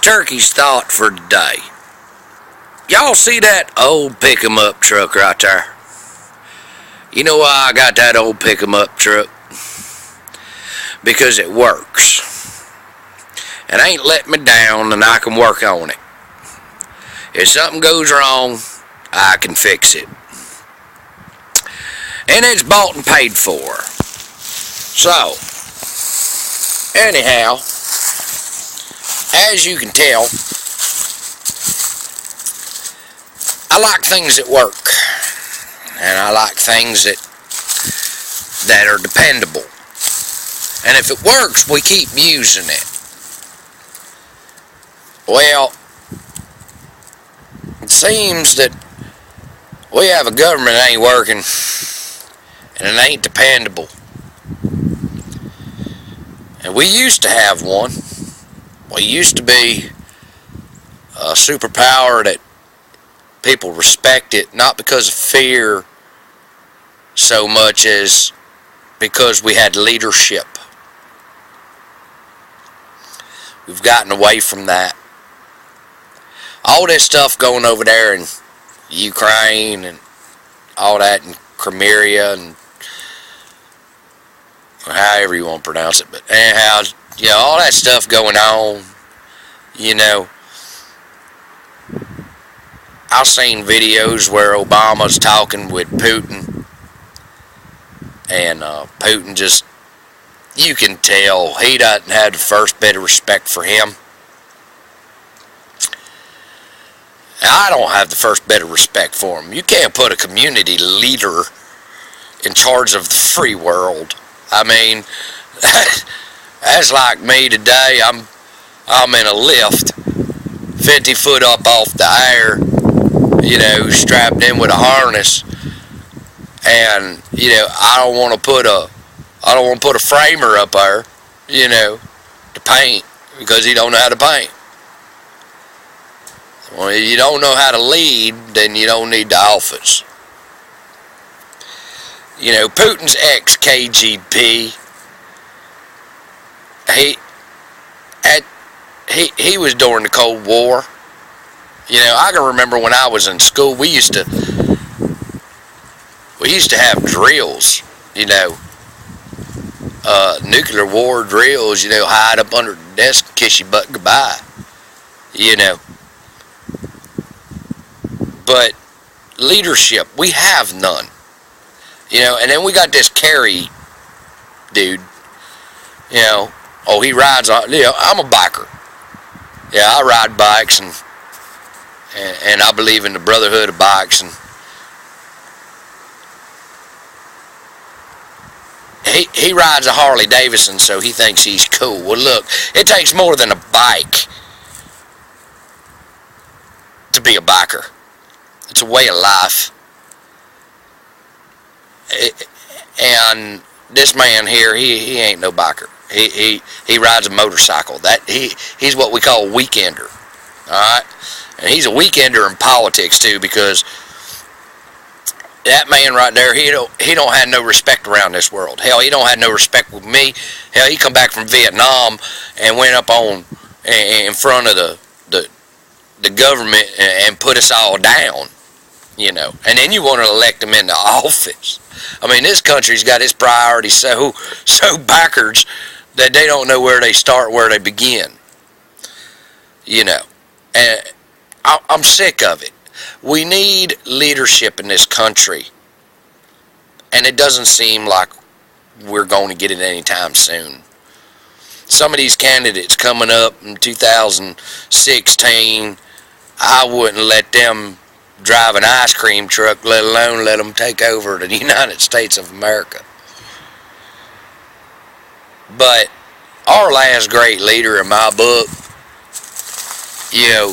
Turkey's thought for today. Y'all see that old pick-em-up truck right there? You know why I got that old pick-em-up truck? Because it works. It ain't let me down, and I can work on it. If something goes wrong, I can fix it. And it's bought and paid for. So, anyhow, as you can tell, I like things that work, and I like things that are dependable. And if it works, we keep using it. Well, it seems that we have a government that ain't working, and it ain't dependable. And we used to have one. We used to be a superpower that people respect it, not because of fear so much as because we had leadership. We've gotten away from that. All this stuff going over there in Ukraine and all that in Crimea and however you want to pronounce it, but anyhow, all that stuff going on, I've seen videos where Obama's talking with Putin, and Putin just, you can tell he doesn't have the first bit of respect for him. I don't have the first bit of respect for him. You can't put a community leader in charge of the free world. I mean, that's like me today. I'm in a lift, 50 foot up off the air, strapped in with a harness, and I don't want to put a framer up there, to paint, because he don't know how to paint. Well, if you don't know how to lead, then you don't need the office. Putin's ex-KGB, he was during the Cold War. I can remember when I was in school, we used to have drills, nuclear war drills, hide up under the desk and kiss your butt goodbye, But leadership, we have none. And then we got this Kerry dude, he rides on, I'm a biker. Yeah, I ride bikes, and I believe in the brotherhood of bikes, and he rides a Harley Davidson, so he thinks he's cool. Well, look, it takes more than a bike to be a biker. It's a way of life. And this man here, he ain't no biker. He rides a motorcycle. He's what we call a weekender. Alright? And he's a weekender in politics too, because that man right there, he don't have no respect around this world. Hell, he don't have no respect with me. Hell, he come back from Vietnam and went up on in front of the government and put us all down. And then you want to elect him into office. I mean, this country's got its priorities so backwards that they don't know where they start, where they begin. And I'm sick of it. We need leadership in this country, and it doesn't seem like we're going to get it anytime soon. Some of these candidates coming up in 2016, I wouldn't let them drive an ice cream truck, let alone let them take over the United States of America. But our last great leader in my book, you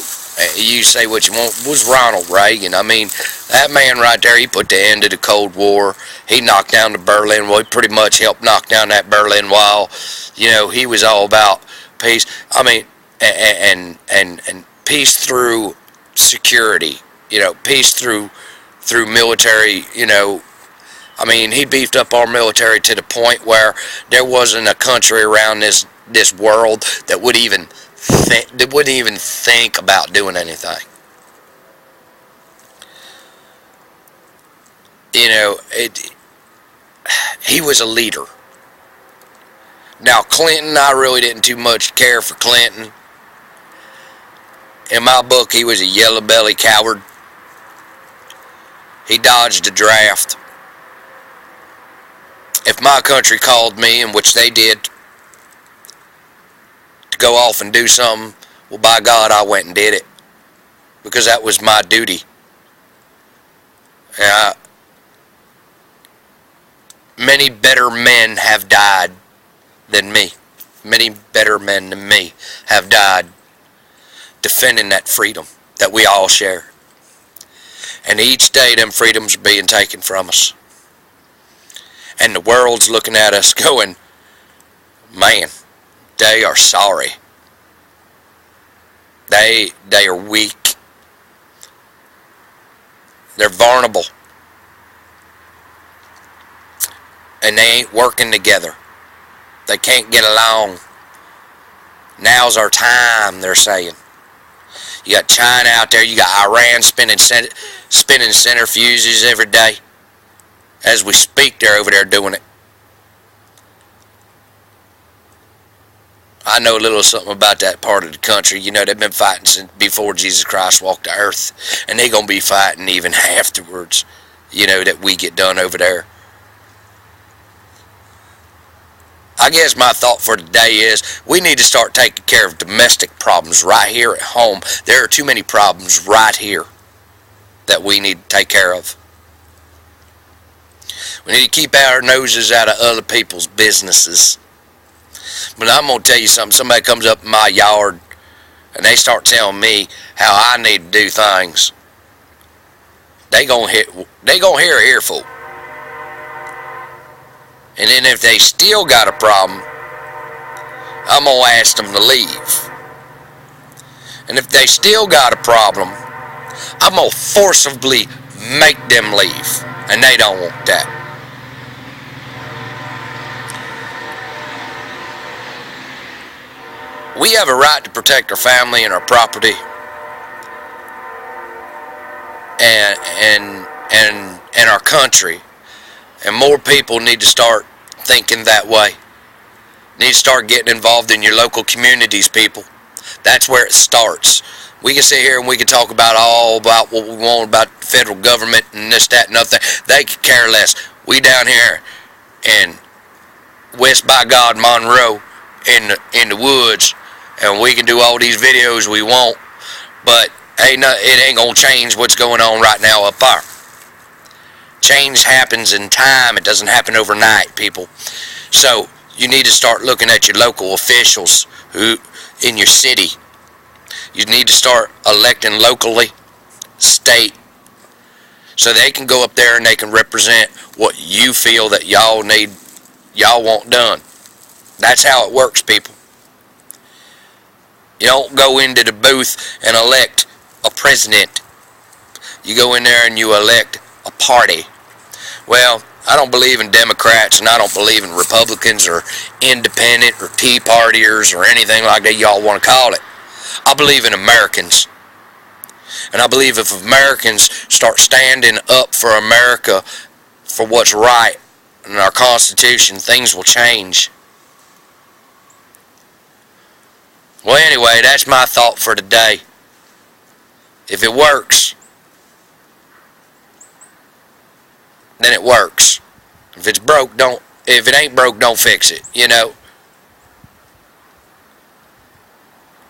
say what you want, was Ronald Reagan. I mean, that man right there, he put the end to the Cold War. He knocked down the Berlin Wall. He pretty much helped knock down that Berlin Wall. He was all about peace. I mean, and peace through security. Peace through military. I mean, he beefed up our military to the point where there wasn't a country around this world that would even they wouldn't even think about doing anything. You know, he was a leader. Now, Clinton, I really didn't too much care for Clinton. In my book, he was a yellow belly coward. He dodged the draft. If my country called me, in which they did, to go off and do something, well, by God, I went and did it. Because that was my duty. Many better men have died than me. Many better men than me have died defending that freedom that we all share. And each day them freedoms are being taken from us. And the world's looking at us going, man, they are sorry. They are weak. They're vulnerable. And they ain't working together. They can't get along. Now's our time, they're saying. You got China out there. You got Iran spinning centrifuges every day. As we speak, they're over there doing it. I know a little something about that part of the country. You know, they've been fighting since before Jesus Christ walked the earth. And they're going to be fighting even afterwards, you know, that we get done over there. I guess my thought for today is we need to start taking care of domestic problems right here at home. There are too many problems right here that we need to take care of. We need to keep our noses out of other people's businesses. But I'm going to tell you something. Somebody comes up in my yard and they start telling me how I need to do things. They gonna hear an earful. And then if they still got a problem, I'm going to ask them to leave. And if they still got a problem, I'm going to forcibly make them leave. And they don't want that. We have a right to protect our family and our property. And our country. And more people need to start thinking that way. Need to start getting involved in your local communities, people. That's where it starts. We can sit here and we can talk about about what we want about the federal government and this, that, and nothing. They could care less. We down here in West by God Monroe in the woods, and we can do all these videos we want, but it ain't gonna change what's going on right now up there. Change happens in time. It doesn't happen overnight, people. So you need to start looking at your local officials who in your city. You need to start electing locally, state, so they can go up there and they can represent what you feel that y'all want done. That's how it works, people. You don't go into the booth and elect a president. You go in there and you elect a party. Well, I don't believe in Democrats and I don't believe in Republicans or independent or Tea Partiers or anything like that y'all want to call it. I believe in Americans. And I believe if Americans start standing up for America, for what's right in our Constitution, things will change. Well, anyway, that's my thought for today. If it works, then it works. If it's broke, if it ain't broke, don't fix it, you know.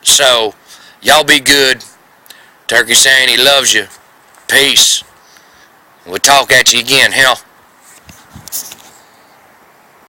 So, y'all be good. Turkey saying he loves you. Peace. We'll talk at you again, hell.